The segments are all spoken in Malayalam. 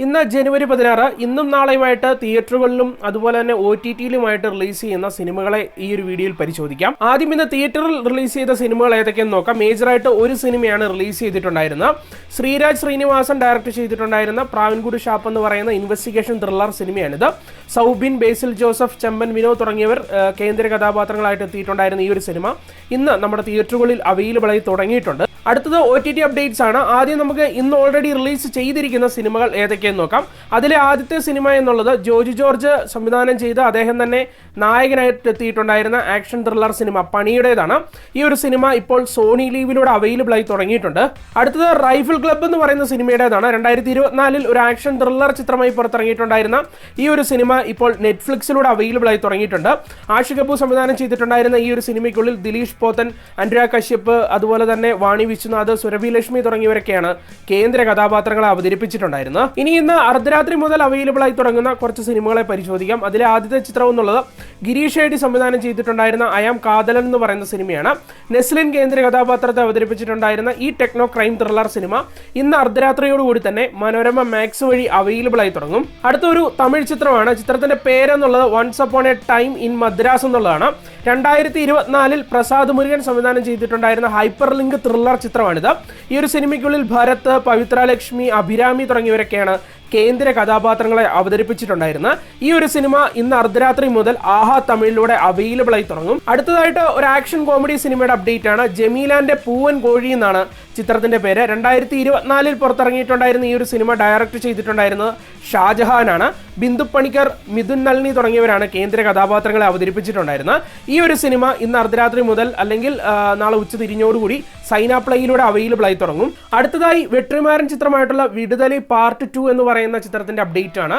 ഇന്ന് ജനുവരി 16 ഇന്നും നാളെയുമായിട്ട് തിയേറ്ററുകളിലും അതുപോലെ തന്നെ OTT-യിലുമായിട്ട് റിലീസ് ചെയ്യുന്ന സിനിമകളെ ഈ ഒരു വീഡിയോയിൽ പരിശോധിക്കാം. ആദ്യം ഇന്ന് തിയേറ്ററിൽ റിലീസ് ചെയ്ത സിനിമകൾ ഏതൊക്കെയെന്ന് നോക്കാം. മേജറായിട്ട് ഒരു സിനിമയാണ് റിലീസ് ചെയ്തിട്ടുണ്ടായിരുന്നത്. ശ്രീരാജ് ശ്രീനിവാസൻ ഡയറക്റ്റ് ചെയ്തിട്ടുണ്ടായിരുന്ന പ്രാവൻകൂട് ഷാപ്പ് എന്ന് പറയുന്ന ഇൻവെസ്റ്റിഗേഷൻ ത്രില്ലർ സിനിമയാണിത്. സൗബിൻ, ബേസിൽ ജോസഫ്, ചെമ്പൻ വിനോദ് തുടങ്ങിയവർ കേന്ദ്ര കഥാപാത്രങ്ങളായിട്ട് എത്തിയിട്ടുണ്ടായിരുന്ന ഈ ഒരു സിനിമ ഇന്ന് നമ്മുടെ തിയേറ്ററുകളിൽ അവൈലബിൾ ആയി തുടങ്ങിയിട്ടുണ്ട്. അടുത്തത് OTT അപ്ഡേറ്റ്സ് ആണ്. ആദ്യം നമുക്ക് ഇന്ന് ഓൾറെഡി റിലീസ് ചെയ്തിരിക്കുന്ന സിനിമകൾ ഏതൊക്കെയെന്ന് നോക്കാം. അതിലെ ആദ്യത്തെ സിനിമ എന്നുള്ളത് ജോജി ജോർജ് സംവിധാനം ചെയ്ത് അദ്ദേഹം തന്നെ നായകനായിട്ട് എത്തിയിട്ടുണ്ടായിരുന്ന ആക്ഷൻ ത്രില്ലർ സിനിമ പണിയുടേതാണ്. ഈ ഒരു സിനിമ ഇപ്പോൾ സോണി ലീവിലൂടെ അവൈലബിൾ ആയി തുടങ്ങിയിട്ടുണ്ട്. അടുത്തത് റൈഫിൾ ക്ലബ്ബ് എന്ന് പറയുന്ന സിനിമയുടേതാണ്. 2024 ഒരു ആക്ഷൻ ത്രില്ലർ ചിത്രമായി പുറത്തിറങ്ങിയിട്ടുണ്ടായിരുന്ന ഈ ഒരു സിനിമ ഇപ്പോൾ നെറ്റ്ഫ്ലിക്സിലൂടെ അവൈലബിൾ ആയി തുടങ്ങിയിട്ടുണ്ട്. ആഷിഖ് കപൂർ സംവിധാനം ചെയ്തിട്ടുണ്ടായിരുന്ന ഈ ഒരു സിനിമയ്ക്കുള്ളിൽ ദിലീഷ് പോത്തൻ, അനുരാഗ് കശ്യപ്, അതുപോലെ തന്നെ വാണി വിശ്വനാഥ്, സുരഭി ലക്ഷ്മി തുടങ്ങിയവരൊക്കെയാണ് കേന്ദ്ര കഥാപാത്രങ്ങളെ അവതരിപ്പിച്ചിട്ടുണ്ടായിരുന്നത്. ഇന്ന് അർദ്ധരാത്രി മുതൽ അവൈലബിൾ ആയി തുടങ്ങുന്ന കുറച്ച് സിനിമകളെ പരിശോധിക്കാം. അതിലെ ആദ്യത്തെ ചിത്രം എന്നുള്ളത് ഗിരീഷ് ഏടി സംവിധാനം ചെയ്തിട്ടുണ്ടായിരുന്ന അയാം കാതലൻ എന്ന് പറയുന്ന സിനിമയാണ്. നെസ്ലിൻ കേന്ദ്ര കഥാപാത്രത്തെ അവതരിപ്പിച്ചിട്ടുണ്ടായിരുന്ന ഈ ടെക്നോ ക്രൈം ത്രില്ലർ സിനിമ ഇന്ന് അർദ്ധരാത്രിയോടുകൂടി തന്നെ മനോരമ മാക്സ് വഴി അവൈലബിൾ ആയി തുടങ്ങും. അടുത്തൊരു തമിഴ് ചിത്രമാണ്. ചിത്രത്തിന്റെ പേരെന്നുള്ളത് once upon a time in Madras എന്നുള്ളതാണ്. 2024 പ്രസാദ് മുരുകൻ സംവിധാനം ചെയ്തിട്ടുണ്ടായിരുന്ന ഹൈപ്പർ ലിങ്ക് ത്രില്ലർ ചിത്രമാണിത്. ഈ ഒരു സിനിമയ്ക്കുള്ളിൽ ഭരത്, പവിത്ര ലക്ഷ്മി, അഭിരാമി തുടങ്ങിയവരൊക്കെയാണ് കേന്ദ്ര കഥാപാത്രങ്ങളെ അവതരിപ്പിച്ചിട്ടുണ്ടായിരുന്നത്. ഈ ഒരു സിനിമ ഇന്ന് അർദ്ധരാത്രി മുതൽ ആഹാ തമിഴിലൂടെ അവൈലബിൾ ആയി തുടങ്ങും. അടുത്തതായിട്ട് ഒരു ആക്ഷൻ കോമഡി സിനിമയുടെ അപ്ഡേറ്റ് ആണ്. ജമീലാന്റെ പൂവൻ കോഴി എന്നാണ് ചിത്രത്തിന്റെ പേര്. 2024 പുറത്തിറങ്ങിയിട്ടുണ്ടായിരുന്ന ഈ ഒരു സിനിമ ഡയറക്റ്റ് ചെയ്തിട്ടുണ്ടായിരുന്നത് ഷാജഹാനാണ്. ബിന്ദു പണിക്കർ, മിഥുൻ നളിനി തുടങ്ങിയവരാണ് കേന്ദ്ര കഥാപാത്രങ്ങളെ അവതരിപ്പിച്ചിട്ടുണ്ടായിരുന്നത്. ഈ ഒരു സിനിമ ഇന്ന് അർദ്ധരാത്രി മുതൽ അല്ലെങ്കിൽ നാളെ ഉച്ചതിരിഞ്ഞോടുകൂടി സൈനാപ്ലയിലൂടെ അവൈലബിൾ ആയി തുടങ്ങും. അടുത്തതായി വെട്രിമാരൻ ചിത്രമായിട്ടുള്ള വിടുതലി പാർട്ട് 2 എന്ന് പറയുന്ന ചിത്രത്തിന്റെ അപ്ഡേറ്റ് ആണ്.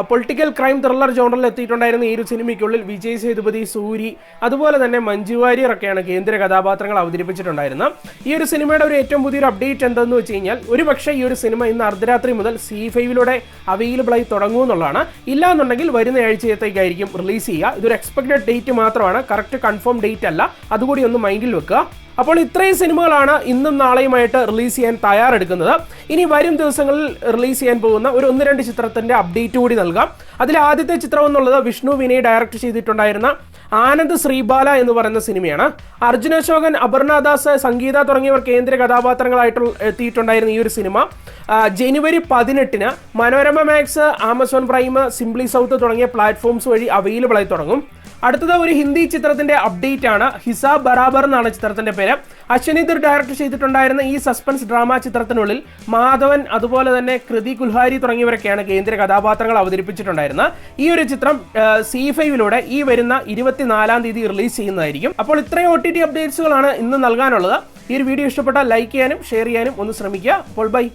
പൊളിറ്റിക്കൽ ക്രൈം ത്രില്ലർ ജോണറിൽ എത്തിയിട്ടുണ്ടായിരുന്ന ഈ ഒരു സിനിമയ്ക്കുള്ളിൽ വിജയ് സേതുപതി, സൂരി, അതുപോലെ തന്നെ മഞ്ജു വാര്യർ ഒക്കെയാണ് കേന്ദ്ര കഥാപാത്രങ്ങൾ അവതരിപ്പിച്ചിട്ടുണ്ടായിരുന്നത്. ഈ ഒരു സിനിമയുടെ ഒരു ഏറ്റവും പുതിയൊരു അപ്ഡേറ്റ് എന്തെന്ന് വെച്ച് കഴിഞ്ഞാൽ ഒരുപക്ഷെ ഈ ഒരു സിനിമ ഇന്ന് അർദ്ധരാത്രി മുതൽ C5-ലൂടെ അവൈലബിൾ ആയി തുടങ്ങുമെന്നുള്ളതാണ്. ഇല്ലാന്നുണ്ടെങ്കിൽ വരുന്ന ആഴ്ചയത്തേക്കായിരിക്കും റിലീസ് ചെയ്യുക. ഇതൊരു എക്സ്പെക്റ്റഡ് ഡേറ്റ് മാത്രമാണ്, കറക്റ്റ് കൺഫേം ഡേറ്റ് അല്ല. അതുകൂടി ഒന്ന് മൈൻഡിൽ വെക്കുക. അപ്പോൾ ഇത്രയും സിനിമകളാണ് ഇന്നും നാളെയുമായിട്ട് റിലീസ് ചെയ്യാൻ തയ്യാറെടുക്കുന്നത്. ഇനി വരും ദിവസങ്ങളിൽ റിലീസ് ചെയ്യാൻ പോകുന്ന ഒരു 1-2 ചിത്രത്തിന്റെ അപ്ഡേറ്റ് കൂടി നൽകാം. അതിലെ ആദ്യത്തെ ചിത്രം എന്നുള്ളത് വിഷ്ണു വിനയ് ഡയറക്റ്റ് ചെയ്തിട്ടുണ്ടായിരുന്ന ആനന്ദ് ശ്രീബാല എന്ന് പറയുന്ന സിനിമയാണ്. അർജുൻ അശോകൻ, അപർണദാസ്, സംഗീത തുടങ്ങിയവർ കേന്ദ്ര കഥാപാത്രങ്ങളായിട്ട് എത്തിയിട്ടുണ്ടായിരുന്ന ഈ ഒരു സിനിമ ജനുവരി 18 Manorama Max, Amazon Prime, Simply South തുടങ്ങിയ പ്ലാറ്റ്ഫോംസ് വഴി അവൈലബിൾ ആയി തുടങ്ങും. അടുത്തത് ഒരു ഹിന്ദി ചിത്രത്തിന്റെ അപ്ഡേറ്റ് ആണ്. ഹിസാബ് ബറാബർ എന്നാണ് ചിത്രത്തിന്റെ പേര്. അശ്വനി ദുർ ഡയറക്റ്റ് ചെയ്തിട്ടുണ്ടായിരുന്ന ഈ സസ്പെൻസ് ഡ്രാമ ചിത്രത്തിനുള്ളിൽ മാധവൻ, അതുപോലെ തന്നെ കൃതി കുൽഹാരി തുടങ്ങിയവരൊക്കെയാണ് കേന്ദ്ര കഥാപാത്രങ്ങൾ അവതരിപ്പിച്ചിട്ടുണ്ടായിരുന്നത്. ഈ ഒരു ചിത്രം C5-ലൂടെ ഈ വരുന്ന 24-ാം തീയതി റിലീസ് ചെയ്യുന്നതായിരിക്കും. അപ്പോൾ ഇത്രയും OTT അപ്ഡേറ്റ്സുകളാണ് ഇന്ന് നൽകാനുള്ളത്. ഈ ഒരു വീഡിയോ ഇഷ്ടപ്പെട്ടാൽ ലൈക്ക് ചെയ്യാനും ഷെയർ ചെയ്യാനും ഒന്ന് ശ്രമിക്കുക. അപ്പോൾ ബൈ.